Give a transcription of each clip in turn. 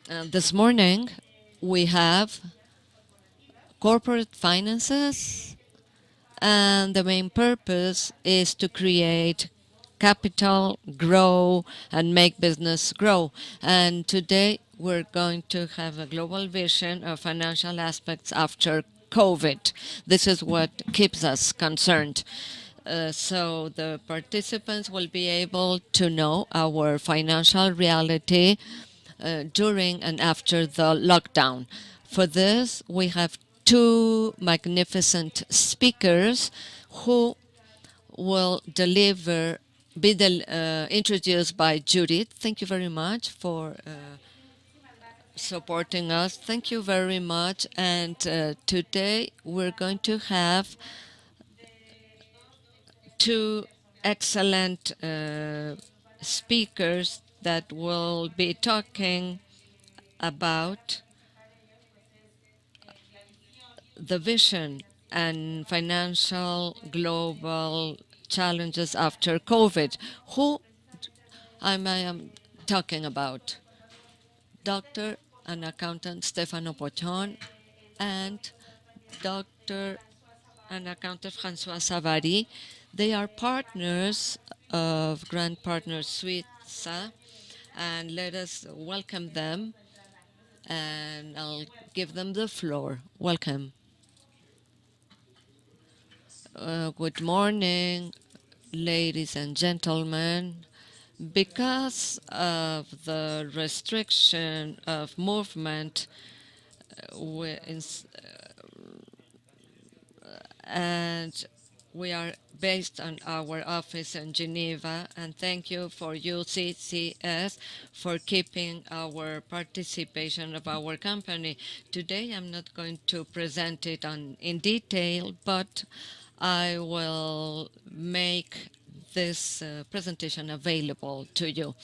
This morning, we have corporate finances, and the main purpose is to create capital, grow, and make business grow. And today, we're going to have a global vision of financial aspects after COVID. This is what keeps us concerned. So the participants will be able to know our financial reality during and after the lockdown. For this, we have two magnificent speakers who will introduced by Judith. Thank you very much for supporting us. Thank you very much. And today we're going to have two excellent speakers that will be talking about the vision and financial global challenges after COVID. Who am I talking about? Dr. and accountant Stephane Pochon and Dr. and accountant Francois Savary. They are partners of Grand Partners Suisse, and let us welcome them, and I'll give them the floor. Welcome. Good morning, ladies and gentlemen. Because of the restriction of movement, and we are based on our office in Geneva, and thank you for UC&CS for keeping our participation of our company. Today I'm not going to present it in detail, but I will make this presentation available to you.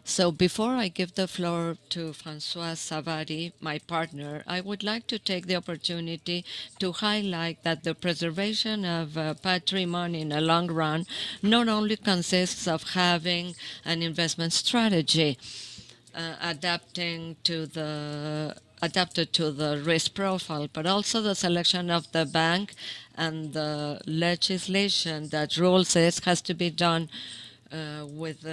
So before I give the floor to Francois Savary, my partner, I would like to take the opportunity to highlight that the preservation of patrimony in the long run not only consists of having an investment strategy adapted to the risk profile, but also the selection of the bank and the legislation that rules this has to be done with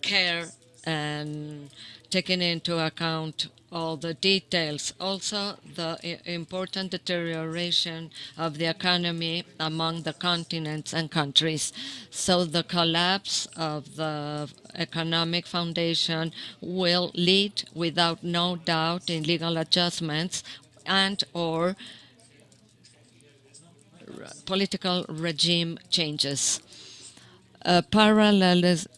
care and taking into account all the details. Also, the important deterioration of the economy among the continents and countries. So the collapse of the economic foundation will lead, without no doubt, in legal adjustments and or political regime changes. Parallelism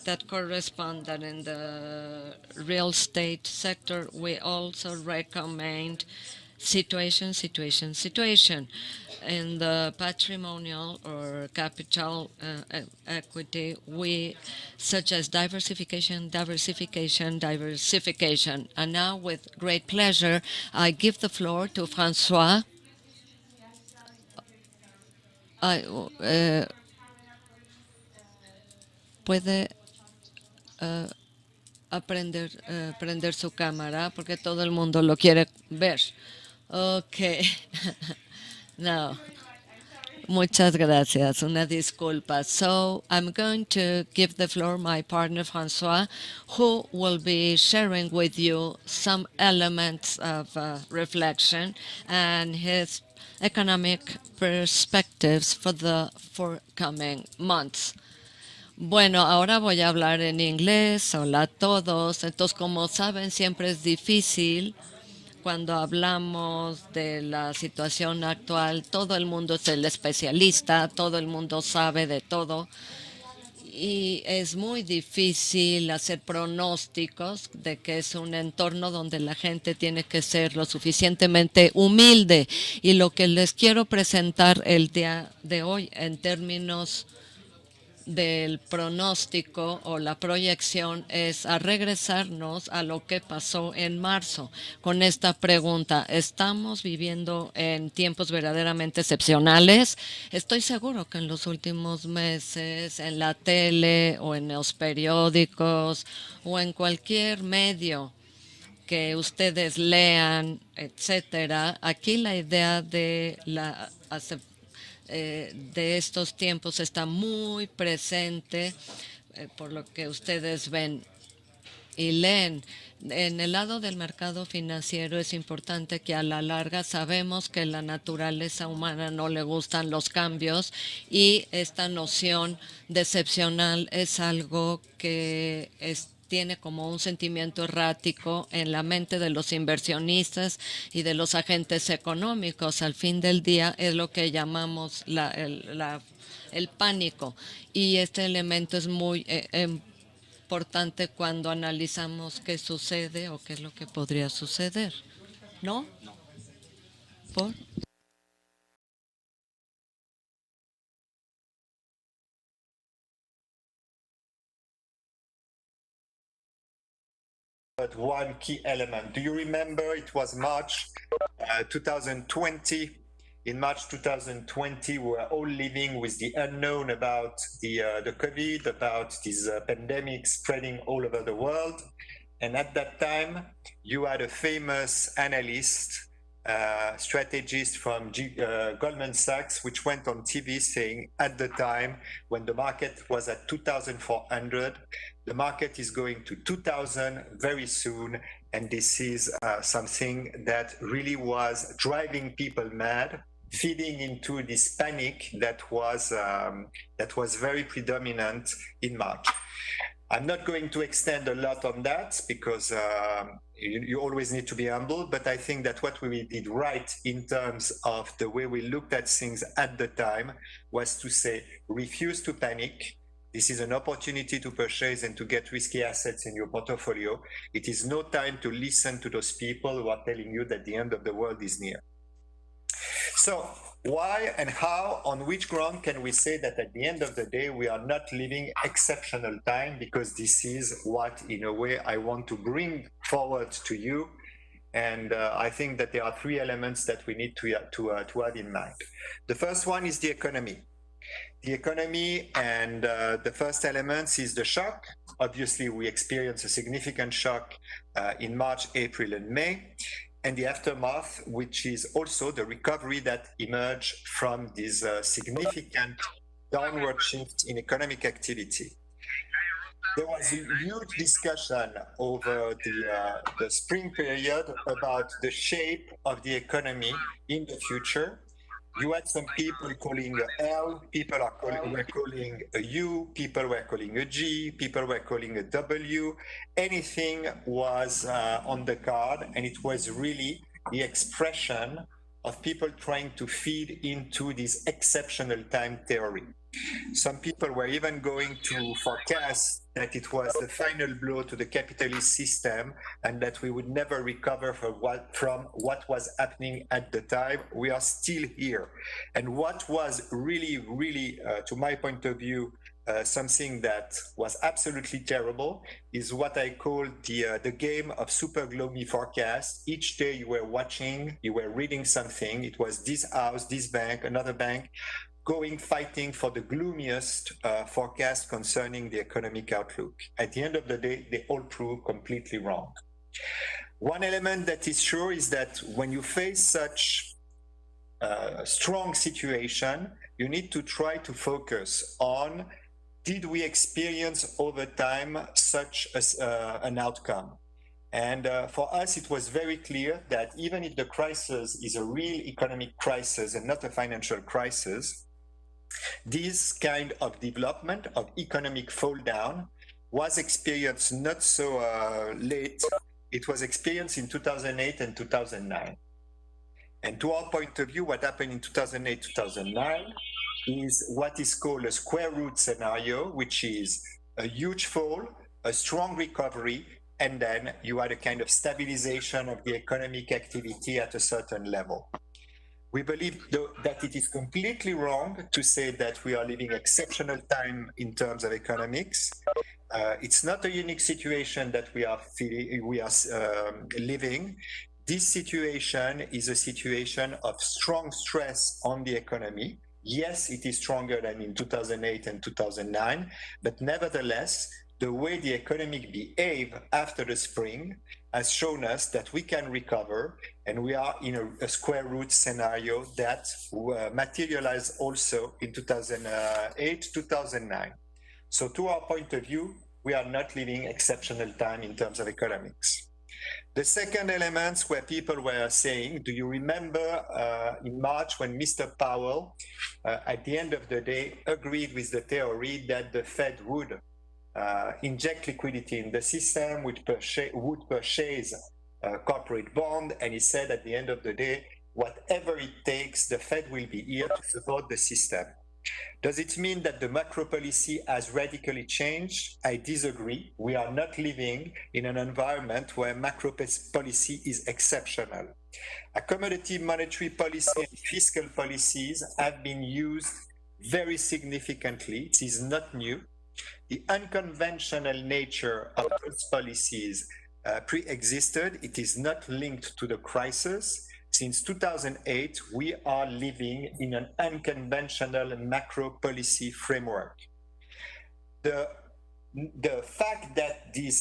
that correspond that in the real estate sector, we also recommend situation. In the patrimonial or capital equity, we suggest diversification. And now, with great pleasure, I give the floor to Francois. Puede prender su cámara porque todo el mundo lo quiere ver. Okay. No. Muchas gracias. Una disculpa. So I'm going to give the floor my partner Francois, who will be sharing with you some elements of reflection and his economic perspectives for the forthcoming months. Bueno, ahora voy a hablar en inglés. Hola a todos. Entonces, como saben, siempre es difícil cuando hablamos de la situación actual. Todo el mundo es el especialista, todo el mundo sabe de todo. Y es muy difícil hacer pronósticos de que es un entorno donde la gente tiene que ser lo suficientemente humilde. Y lo que les quiero presentar el día de hoy en términos del pronóstico o la proyección es a regresarnos a lo que pasó en marzo con esta pregunta. ¿Estamos viviendo en tiempos verdaderamente excepcionales? Estoy seguro que en los últimos meses en la tele o en los periódicos o en cualquier medio que ustedes lean, etcétera, aquí la idea de de estos tiempos está muy presente por lo que ustedes ven y leen. En el lado del mercado financiero es importante que a la larga sabemos que la naturaleza humana no le gustan los cambios y esta noción de excepcional es algo que tiene como un sentimiento errático en la mente de los inversionistas y de los agentes económicos. Al fin del día es lo que llamamos el pánico y este elemento es muy importante cuando analizamos qué sucede o qué es lo que podría suceder, ¿no? ¿Por? But one key element. Do you remember it was March 2020? In March 2020, we were all living with the unknown about the COVID, about this pandemic spreading all over the world. And at that time, you had a famous analyst, strategist from Goldman Sachs, which went on TV saying at the time when the market was at 2,400, the market is going to 2,000 very soon. And this is something that really was driving people mad, feeding into this panic that was very predominant in March. I'm not going to extend a lot on that because you always need to be humble, but I think that what we did right in terms of the way we looked at things at the time was to say, refuse to panic. This is an opportunity to purchase and to get risky assets in your portfolio. It is no time to listen to those people who are telling you that the end of the world is near. So why and how, on which ground can we say that at the end of the day, we are not living exceptional time? Because this is what, in a way, I want to bring forward to you. And I think that there are three elements that we need to have in mind. The first one is the economy. The economy, and the first element is the shock. Obviously, we experienced a significant shock in March, April, and May. And the aftermath, which is also the recovery that emerged from this significant downward shift in economic activity. There was a huge discussion over the spring period about the shape of the economy in the future. You had some people calling a L, people were calling a U, people were calling a G, people were calling a W. Anything was on the card, and it was really the expression of people trying to feed into this exceptional time theory. Some people were even going to forecast that it was the final blow to the capitalist system and that we would never recover from what was happening at the time. We are still here. And what was really, to my point of view, something that was absolutely terrible is what I call the game of super gloomy forecast. Each day you were watching, you were reading something. It was this house, this bank, another bank, fighting for the gloomiest forecast concerning the economic outlook. At the end of the day, they all prove completely wrong. One element that is sure is that when you face such a strong situation, you need to try to focus on, did we experience over time such an outcome? And for us, it was very clear that even if the crisis is a real economic crisis and not a financial crisis, this kind of development of economic fall down was experienced not so late. It was experienced in 2008 and 2009. And to our point of view, what happened in 2008, 2009 is what is called a square root scenario, which is a huge fall, a strong recovery, and then you had a kind of stabilization of the economic activity at a certain level. We believe that it is completely wrong to say that we are living exceptional time in terms of economics. It's not a unique situation that we are living. This situation is a situation of strong stress on the economy. Yes, it is stronger than in 2008 and 2009, but nevertheless, the way the economy behaved after the spring has shown us that we can recover, and we are in a square root scenario that materialized also in 2008, 2009. So to our point of view, we are not living exceptional time in terms of economics. The second element where people were saying, do you remember in March when Mr. Powell, at the end of the day, agreed with the theory that the Fed would inject liquidity in the system, would purchase corporate bond, and he said at the end of the day, whatever it takes, the Fed will be here to support the system. Does it mean that the macro policy has radically changed? I disagree. We are not living in an environment where macro policy is exceptional. Accommodative monetary policy and fiscal policies have been used very significantly. It is not new. The unconventional nature of those policies pre-existed. It is not linked to the crisis. Since 2008, we are living in an unconventional macro policy framework. The fact that the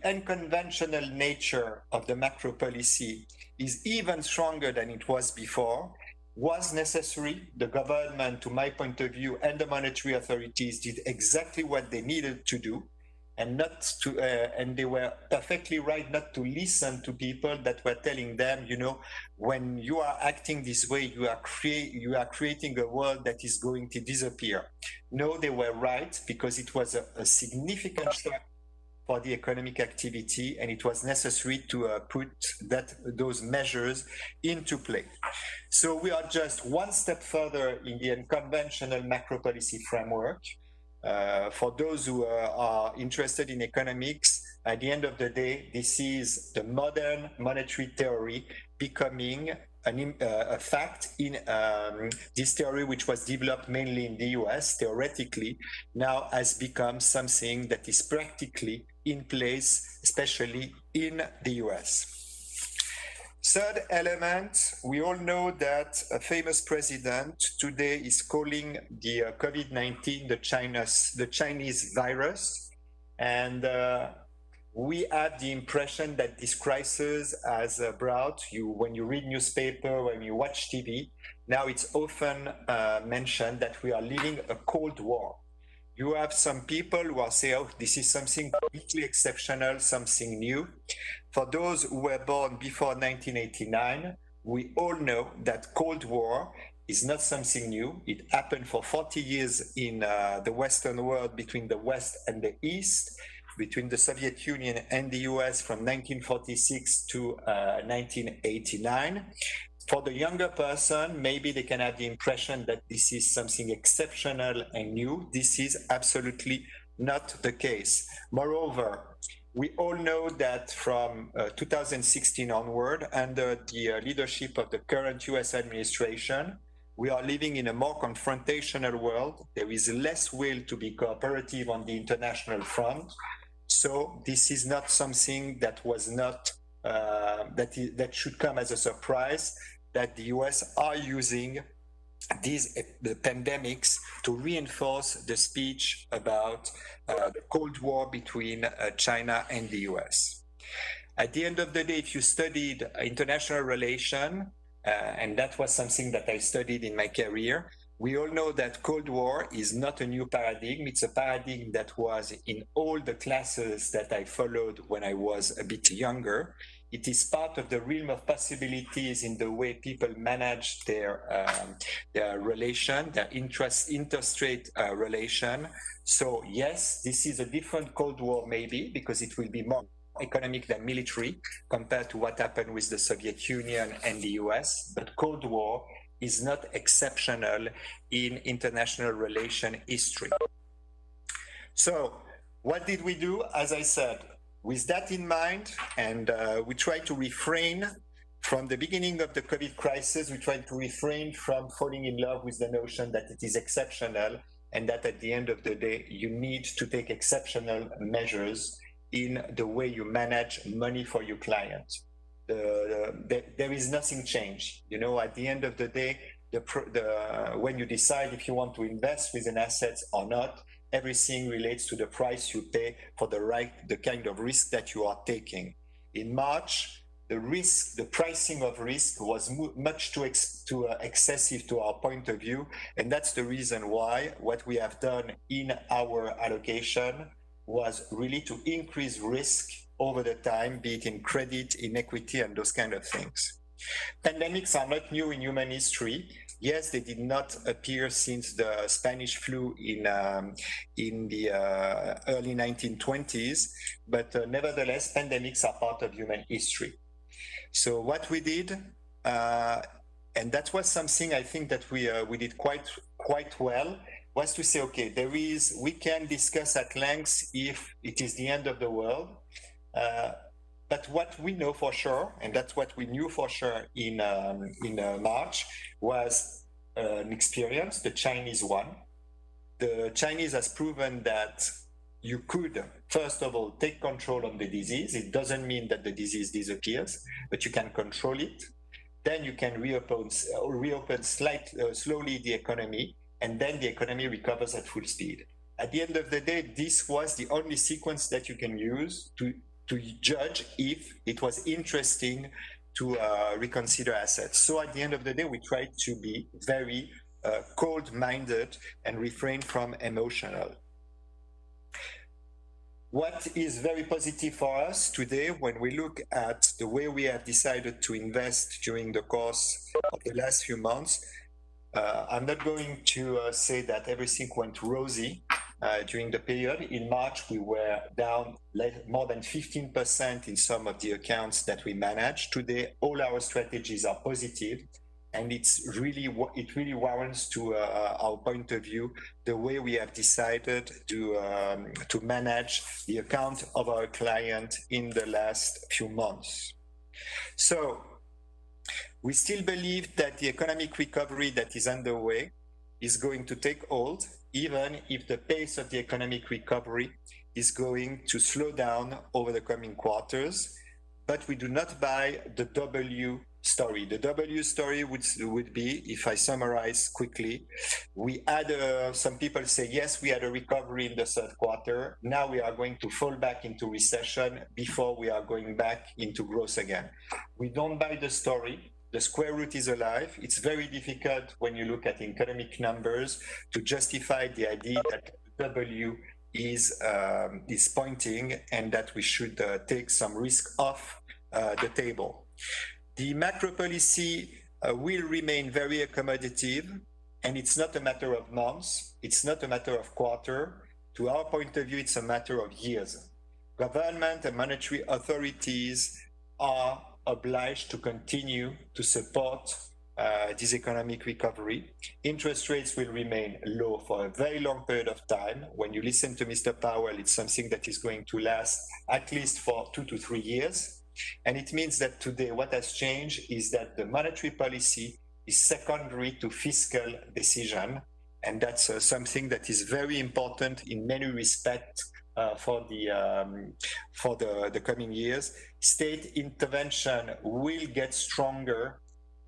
unconventional nature of the macro policy is even stronger than it was before was necessary. The government, to my point of view, and the monetary authorities did exactly what they needed to do, and they were perfectly right not to listen to people that were telling them, you know, when you are acting this way, you are creating a world that is going to disappear. No, they were right, because it was a significant shock for the economic activity, and it was necessary to put those measures into play. So we are just one step further in the unconventional macro policy framework. For those who are interested in economics, at the end of the day, this is the modern monetary theory becoming a fact in this theory, which was developed mainly in the US, theoretically, now has become something that is practically in place, especially in the US. Third element, we all know that a famous president today is calling the COVID-19 the Chinese virus. And we have the impression that this crisis has brought you, when you read newspaper, when you watch TV, now it's often mentioned that we are living a Cold War. You have some people who are saying, oh, this is something completely exceptional, something new. For those who were born before 1989, we all know that Cold War is not something new. It happened for 40 years in the Western world, between the West and the East, between the Soviet Union and the US from 1946 to 1989. For the younger person, maybe they can have the impression that this is something exceptional and new. This is absolutely not the case. Moreover, we all know that from 2016 onward, under the leadership of the current US administration, we are living in a more confrontational world. There is less will to be cooperative on the international front. So this is not something that was not, that should come as a surprise, that the US are using the pandemics to reinforce the speech about the Cold War between China and the US. At the end of the day, if you studied international relations, and that was something that I studied in my career, we all know that Cold War is not a new paradigm. It's a paradigm that was in all the classes that I followed when I was a bit younger. It is part of the realm of possibilities in the way people manage their relation, their interstate relation. So yes, this is a different Cold War maybe, because it will be more economic than military compared to what happened with the Soviet Union and the US. But Cold War is not exceptional in international relation history. So what did we do? As I said, with that in mind, and we try to refrain From the beginning of the COVID crisis, we tried to refrain from falling in love with the notion that it is exceptional and that at the end of the day, you need to take exceptional measures in the way you manage money for your clients. There is nothing changed. You know, at the end of the day, when you decide if you want to invest within assets or not, everything relates to the price you pay for the kind of risk that you are taking. In March, the pricing of risk was much too excessive to our point of view, and that's the reason why what we have done in our allocation was really to increase risk over the time, be it in credit, in equity, and those kind of things. Pandemics are not new in human history. Yes, they did not appear since the Spanish flu in the early 1920s, but nevertheless, pandemics are part of human history. So what we did, and that was something I think that we did quite well, was to say, okay, we can discuss at length if it is the end of the world, but what we know for sure, and that's what we knew for sure in March, was an experience, the Chinese one. The Chinese has proven that you could, first of all, take control of the disease. It doesn't mean that the disease disappears, but you can control it. Then you can reopen slowly the economy, and then the economy recovers at full speed. At the end of the day, this was the only sequence that you can use to judge if it was interesting to reconsider assets. So at the end of the day, we tried to be very cold-minded and refrain from emotional. What is very positive for us today when we look at the way we have decided to invest during the course of the last few months, I'm not going to say that everything went rosy during the period. In March, we were down more than 15% in some of the accounts that we managed. Today, all our strategies are positive, and it really warrants, to our point of view, the way we have decided to manage the account of our client in the last few months. So we still believe that the economic recovery that is underway is going to take hold, even if the pace of the economic recovery is going to slow down over the coming quarters. But we do not buy the W story. The W story would be, if I summarize quickly, we had some people say, yes, we had a recovery in the third quarter. Now we are going to fall back into recession before we are going back into growth again. We don't buy the story. The square root is alive. It's very difficult when you look at economic numbers to justify the idea that W is pointing and that we should take some risk off the table. The macro policy will remain very accommodative, and it's not a matter of months, it's not a matter of quarter. To our point of view, it's a matter of years. Government and monetary authorities are obliged to continue to support this economic recovery. Interest rates will remain low for a very long period of time. When you listen to Mr. Powell, it's something that is going to last at least for 2 to 3 years. And it means that today what has changed is that the monetary policy is secondary to fiscal decision. And that's something that is very important in many respects for the coming years. State intervention will get stronger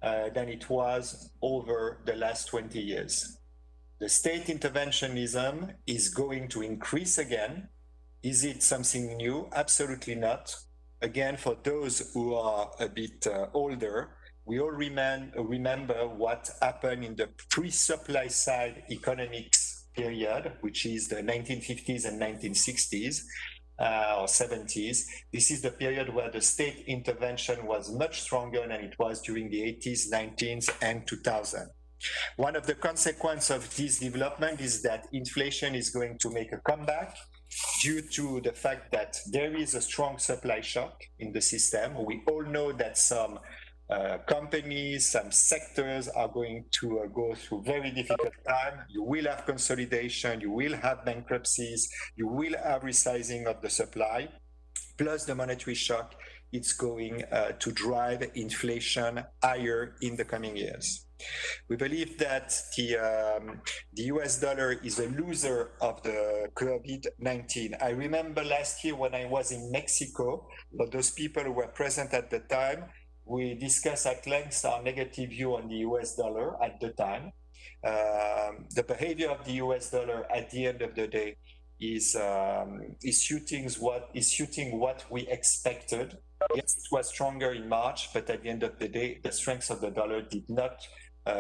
than it was over the last 20 years. The state interventionism is going to increase again. Is it something new? Absolutely not. Again, for those who are a bit older, we all remember what happened in the pre-supply side economics period, which is the 1950s and 1960s or 70s. This is the period where the state intervention was much stronger than it was during the 80s, 90s, and 2000. One of the consequences of this development is that inflation is going to make a comeback due to the fact that there is a strong supply shock in the system. We all know that some companies, some sectors are going to go through very difficult time. You will have consolidation, you will have bankruptcies, you will have resizing of the supply, plus the monetary shock it's going to drive inflation higher in the coming years. We believe that the US dollar is a loser of the COVID-19. I remember last year when I was in Mexico, for those people who were present at the time, we discussed at length our negative view on the US dollar at the time. The behavior of the US dollar at the end of the day is shooting what we expected. Yes, it was stronger in March, but at the end of the day, the strength of the dollar did not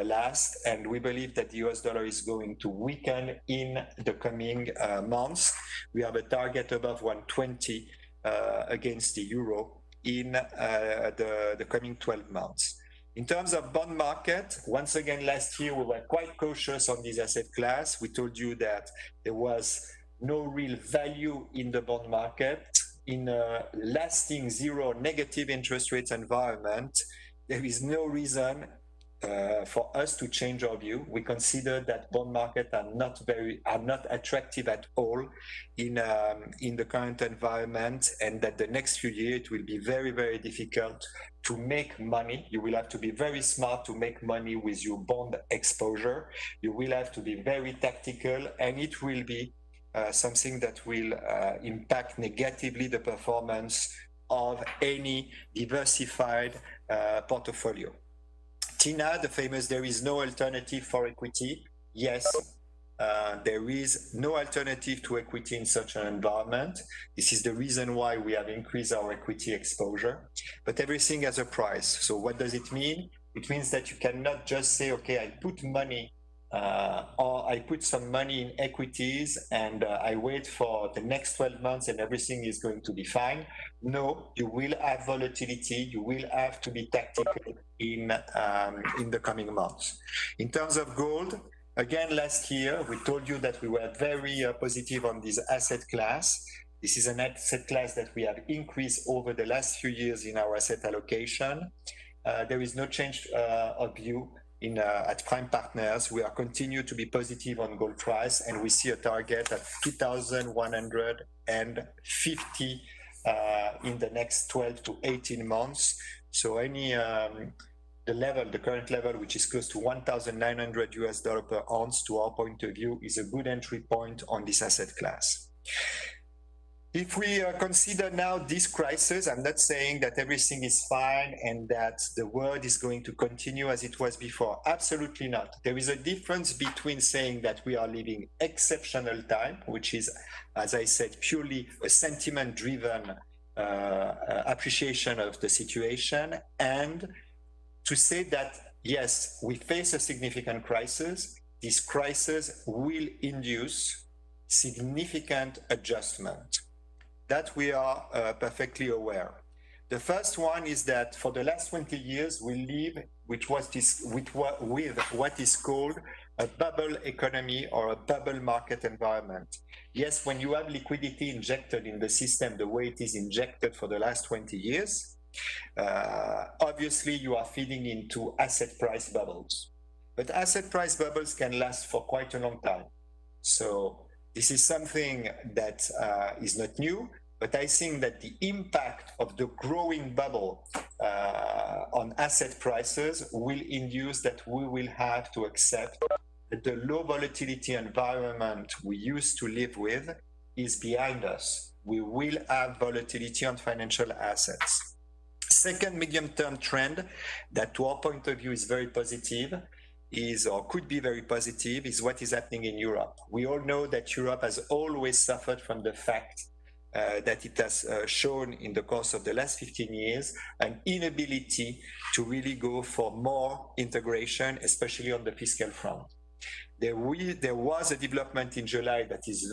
last, and we believe that the US dollar is going to weaken in the coming months. We have a target above 120 against the euro in the coming 12 months. In terms of bond market, once again, last year we were quite cautious on this asset class. We told you that there was no real value in the bond market. In a lasting zero negative interest rates environment, there is no reason for us to change our view. We consider that bond market are not attractive at all in the current environment, and that the next few years it will be very, very difficult to make money. You will have to be very smart to make money with your bond exposure. You will have to be very tactical, and it will be something that will impact negatively the performance of any diversified portfolio. Tina, the famous, there is no alternative for equity. Yes, there is no alternative to equity in such an environment. This is the reason why we have increased our equity exposure, but everything has a price. So what does it mean? It means that you cannot just say, okay, I put money or I put some money in equities and I wait for the next 12 months and everything is going to be fine. No, you will have volatility. You will have to be tactical in the coming months. In terms of gold, again, last year, we told you that we were very positive on this asset class. This is an asset class that we have increased over the last few years in our asset allocation. There is no change of view at Prime Partners. We are continue to be positive on gold price, and we see a target at 2,150 in the next 12 to 18 months. So the current level, which is close to $1,900 per ounce, to our point of view, is a good entry point on this asset class. If we consider now this crisis, I'm not saying that everything is fine and that the world is going to continue as it was before. Absolutely not. There is a difference between saying that we are living exceptional time, which is, as I said, purely a sentiment-driven appreciation of the situation, and to say that, yes, we face a significant crisis. This crisis will induce significant adjustment. That we are perfectly aware. The first one is that for the last 20 years, we live with what is called a bubble economy or a bubble market environment. Yes, when you have liquidity injected in the system the way it is injected for the last 20 years, obviously you are feeding into asset price bubbles. But asset price bubbles can last for quite a long time. So this is something that is not new, but I think that the impact of the growing bubble on asset prices will induce that we will have to accept that the low volatility environment we used to live with is behind us. We will have volatility on financial assets. Second medium-term trend that to our point of view is very positive is, or could be very positive, is what is happening in Europe. We all know that Europe has always suffered from the fact that it has shown in the course of the last 15 years an inability to really go for more integration, especially on the fiscal front. There was a development in July that is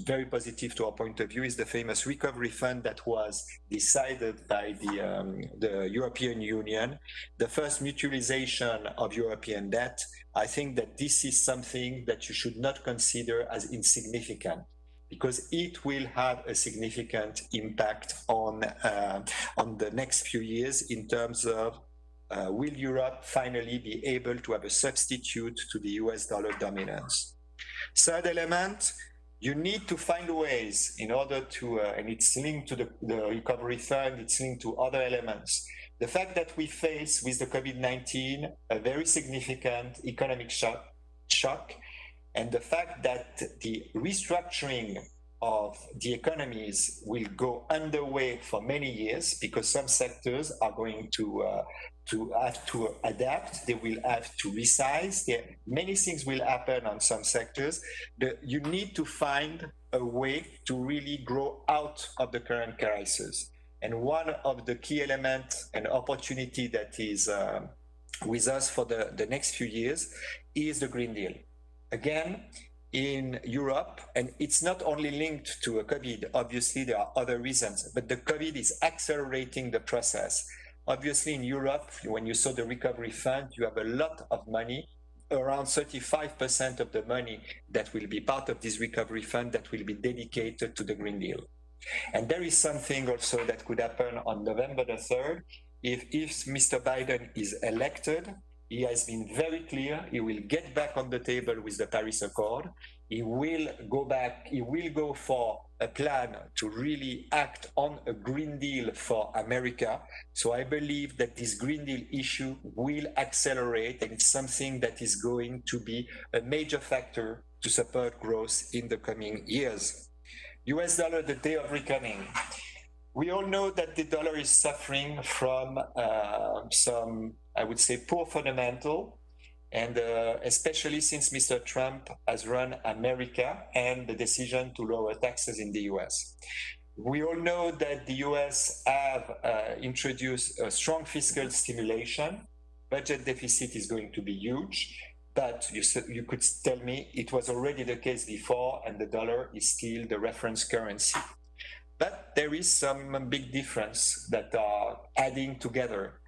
very positive to our point of view, is the famous recovery fund that was decided by the European Union, the first mutualization of European debt. I think that this is something that you should not consider as insignificant, because it will have a significant impact on the next few years in terms of will Europe finally be able to have a substitute to the US dollar dominance? Third element, You need to find ways in order to, and it's linked to the recovery fund, it's linked to other elements. The fact that we face with the COVID-19 a very significant economic shock, and the fact that the restructuring of the economies will go underway for many years, because some sectors are going to have to adapt, they will have to resize, many things will happen on some sectors. You need to find a way to really grow out of the current crisis. And one of the key elements and opportunity that is with us for the next few years is the Green Deal. Again, in Europe, and it's not only linked to a COVID, obviously there are other reasons, but the COVID is accelerating the process. Obviously in Europe, when you saw the recovery fund, you have a lot of money, around 35% of the money that will be part of this recovery fund that will be dedicated to the Green Deal. And there is something also that could happen on November the 3rd. If Mr. Biden is elected, he has been very clear, he will get back on the table with the Paris Accord. He will go for a plan to really act on a Green Deal for America. So I believe that this Green Deal issue will accelerate, and it's something that is going to be a major factor to support growth in the coming years. US dollar, the day of reckoning. We all know that the dollar is suffering from some, I would say, poor fundamental, and especially since Mr. Trump has run America and the decision to lower taxes in the US. We all know that the US have introduced a strong fiscal stimulation. Budget deficit is going to be huge, but you could tell me it was already the case before, and the dollar is still the reference currency. But there is some big difference that are adding together.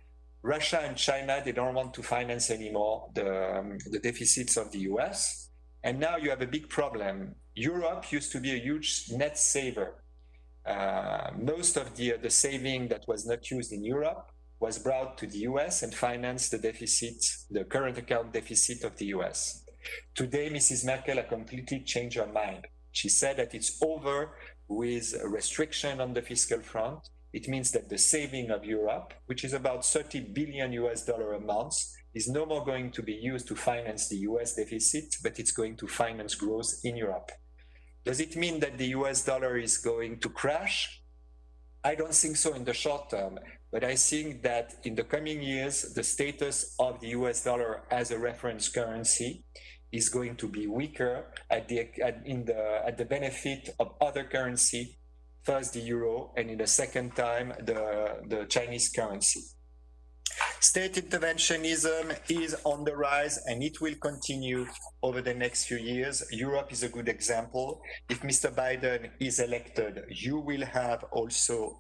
Russia and China, they don't want to finance anymore the deficits of the US. And now you have a big problem. Europe used to be a huge net saver. Most of the saving that was not used in Europe was brought to the US and financed the deficit, the current account deficit of the US. Today, Mrs. Merkel has completely changed her mind. She said that it's over with a restriction on the fiscal front. It means that the saving of Europe, which is about 30 billion US dollar a month, is no more going to be used to finance the US deficit, but it's going to finance growth in Europe. Does it mean that the US dollar is going to crash? I don't think so in the short term, but I think that in the coming years, the status of the US dollar as a reference currency is going to be weaker at the benefit of other currency, first the euro, and in the second time, the Chinese currency. State interventionism is on the rise, and it will continue over the next few years. Europe is a good example. If Mr. Biden is elected, you will have also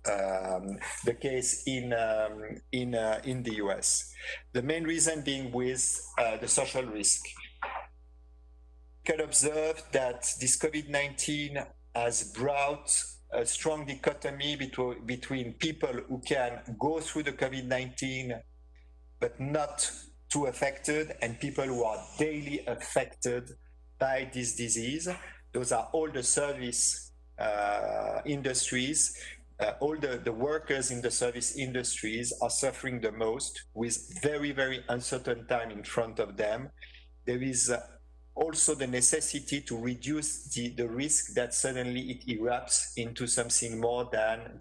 the case in the US. The main reason being with the social risk. You can observe that this COVID-19 has brought a strong dichotomy between people who can go through the COVID-19 but not too affected, and people who are daily affected by this disease. Those are all the service industries. All the workers in the service industries are suffering the most, with very, very uncertain time in front of them. There is also the necessity to reduce the risk that suddenly it erupts into something more than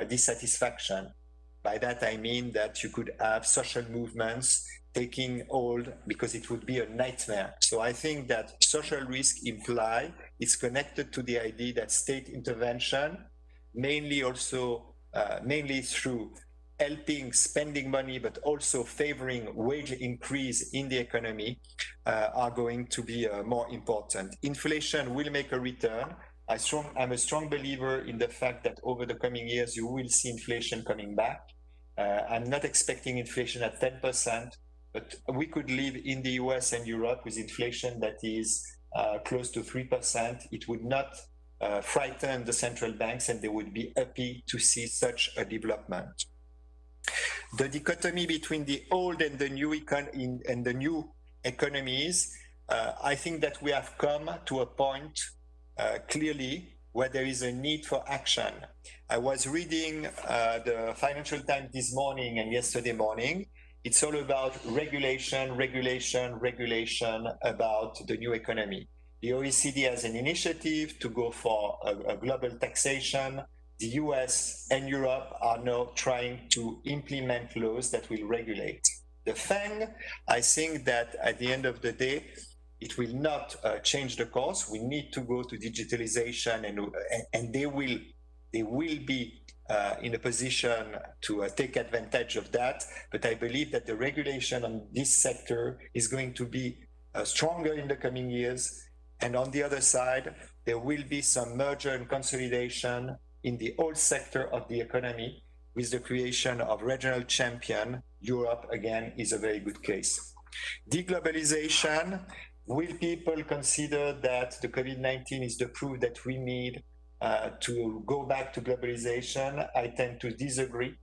dissatisfaction. By that I mean that you could have social movements taking hold, because it would be a nightmare. So I think that social risk is connected to the idea that state intervention, mainly through helping spending money, but also favoring wage increase in the economy, are going to be more important. Inflation will make a return. I'm a strong believer in the fact that over the coming years, you will see inflation coming back. I'm not expecting inflation at 10%, but we could live in the US and Europe with inflation that is close to 3%. It would not frighten the central banks, and they would be happy to see such a development. The dichotomy between the old and the new economies, I think that we have come to a point clearly where there is a need for action. I was reading the Financial Times this morning and yesterday morning. It's all about regulation, regulation, regulation about the new economy. The OECD has an initiative to go for a global taxation. The US and Europe are now trying to implement laws that will regulate. The FANG, I think that at the end of the day, it will not change the course. We need to go to digitalization, and they will be in a position to take advantage of that. But I believe that the regulation on this sector is going to be stronger in the coming years. And on the other side, there will be some merger and consolidation in the whole sector of the economy with the creation of regional champion. Europe, again, is a very good case. Deglobalization, will people consider that the COVID-19 is the proof that we need to go back to globalization? I tend to disagree.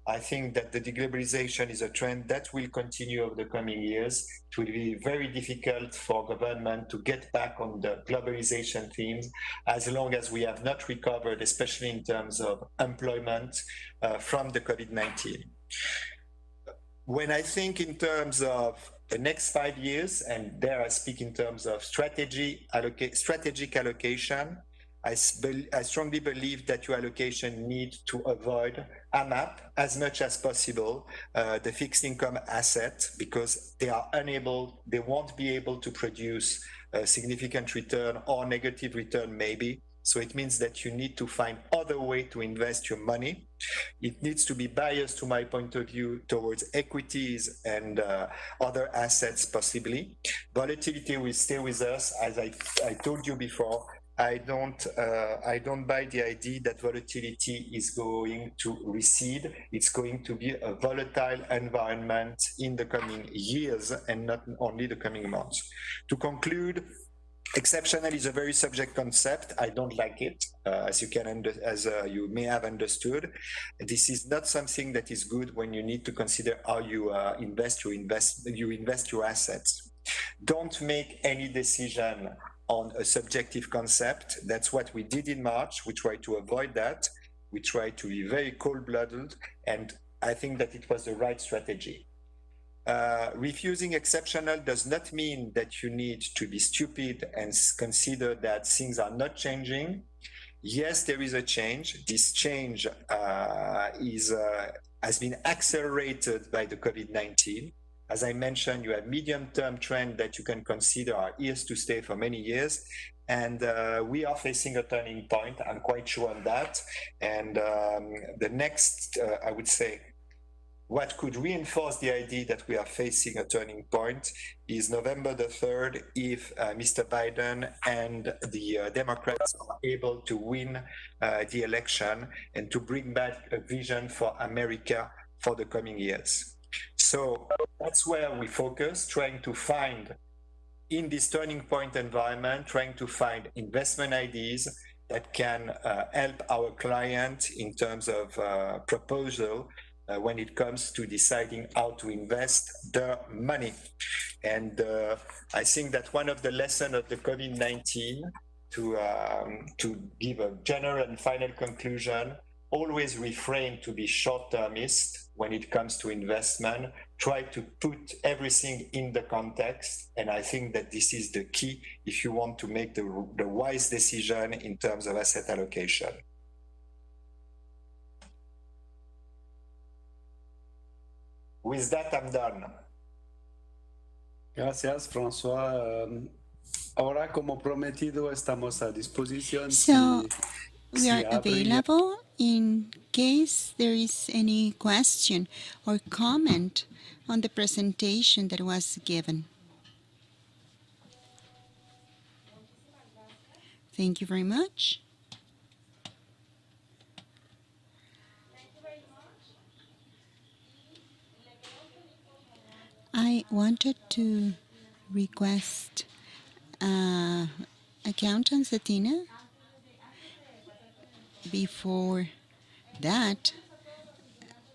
I think that the deglobalization is a trend that will continue over the coming years. It will be very difficult for government to get back on the globalization themes as long as we have not recovered, especially in terms of employment from the COVID-19. When I think in terms of the next 5 years, and there I speak in terms of strategic allocation, I strongly believe that your allocation needs to avoid AMAP as much as possible, the fixed income asset, because they won't be able to produce a significant return or negative return maybe. So it means that you need to find other way to invest your money. It needs to be biased, to my point of view, towards equities and other assets possibly. Volatility will stay with us. As I told you before, I don't buy the idea that volatility is going to recede. It's going to be a volatile environment in the coming years and not only the coming months. To conclude, exceptional is a very subject concept. I don't like it, as you may have understood. This is not something that is good when you need to consider how you invest your assets. Don't make any decision on a subjective concept. That's what we did in March. We try to avoid that. We try to be very cold-blooded, and I think that it was the right strategy. Refusing exceptional does not mean that you need to be stupid and consider that things are not changing. Yes, there is a change. This change has been accelerated by the COVID-19. As I mentioned, you have medium-term trend that you can consider are here to stay for many years. And we are facing a turning point. I'm quite sure on that. And the next, I would say, what could reinforce the idea that we are facing a turning point is November the 3rd, if Mr. Biden and the Democrats are able to win the election and to bring back a vision for America for the coming years. So that's where we focus, trying to find, in this turning point environment, trying to find investment ideas that can help our client in terms of proposal when it comes to deciding how to invest their money. And I think that one of the lessons of the COVID-19, to give a general and final conclusion, always refrain to be short-termist when it comes to investment. Try to put everything in the context, and I think that this is the key if you want to make the wise decision in terms of asset allocation. With that, I'm done. Gracias, François. Ahora, como prometido, estamos a disposición. So we are available in case there is any question or comment on the presentation that was given. Thank you very much. I wanted to request Accountant Satina. Before that,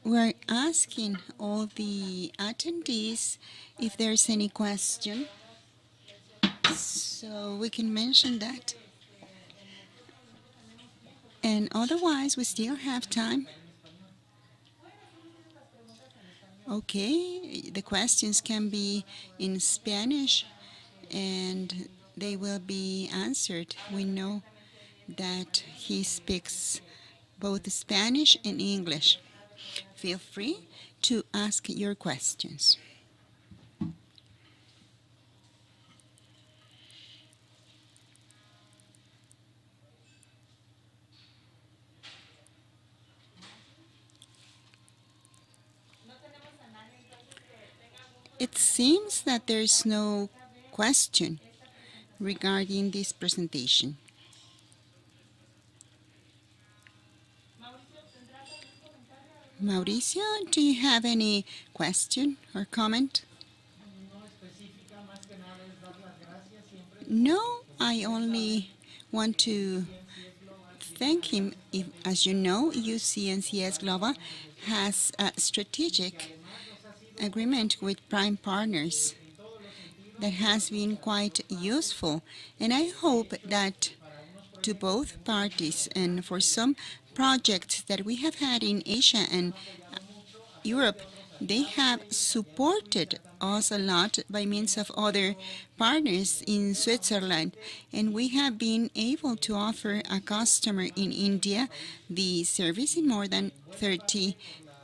we're asking all the attendees if there's any question, so we can mention that. And otherwise, we still have time. Okay, the questions can be in Spanish and they will be answered. We know that he speaks both Spanish and English. Feel free to ask your questions. It seems that there is no question regarding this presentation. Mauricio, do you have any question or comment? No, I only want to thank him. As you know, UC&CS Global has a strategic agreement with prime partners that has been quite useful, and I hope that to both parties and for some projects that we have had in Asia and Europe, they have supported us a lot by means of other partners in Switzerland, and we have been able to offer a customer in India the service in more than 30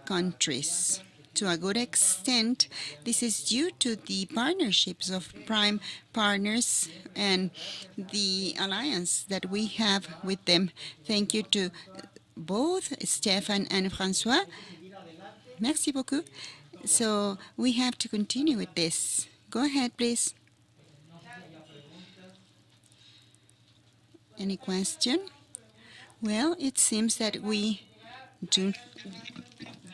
countries. To a good extent, this is due to the partnerships of prime partners and the alliance that we have with them. Thank you to both Stephane and Francois. Merci beaucoup. So we have to continue with this. Go ahead, please. Any question? Well, it seems that we do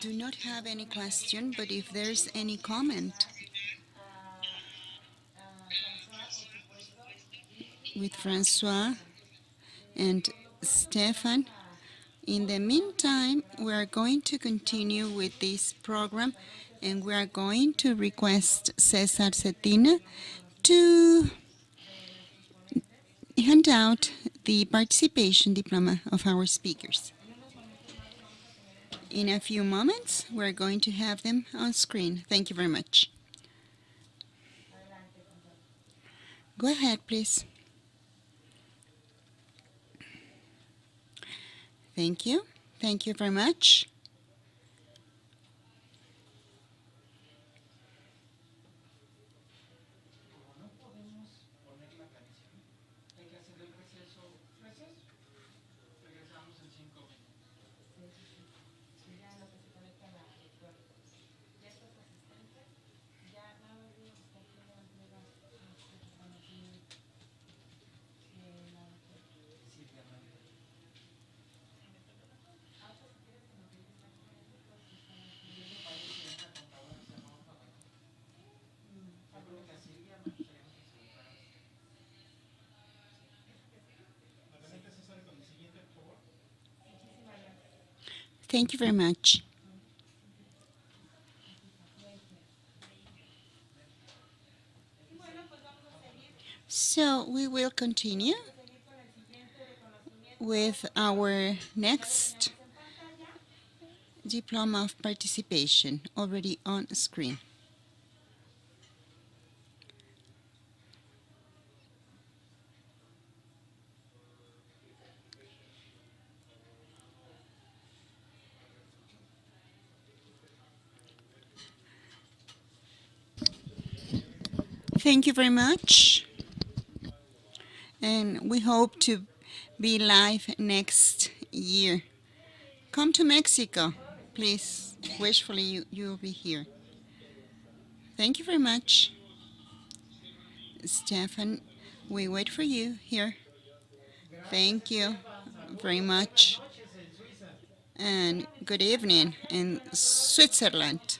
not have any question, but if there's any comment with Francois and Stephane. In the meantime, we are going to continue with this program, and we are going to request Cesar Cetina to hand out the participation diploma of our speakers. In a few moments, we're going to have them on screen. Thank you very much. Go ahead, please. Thank you. Thank you very much. Thank you very much. So we will continue with our next diploma of participation already on screen. Thank you very much. And we hope to be live next year. Come to Mexico, please. Wishfully, you will be here. Thank you very much. Stephane, we wait for you here. Thank you very much. And good evening in Switzerland.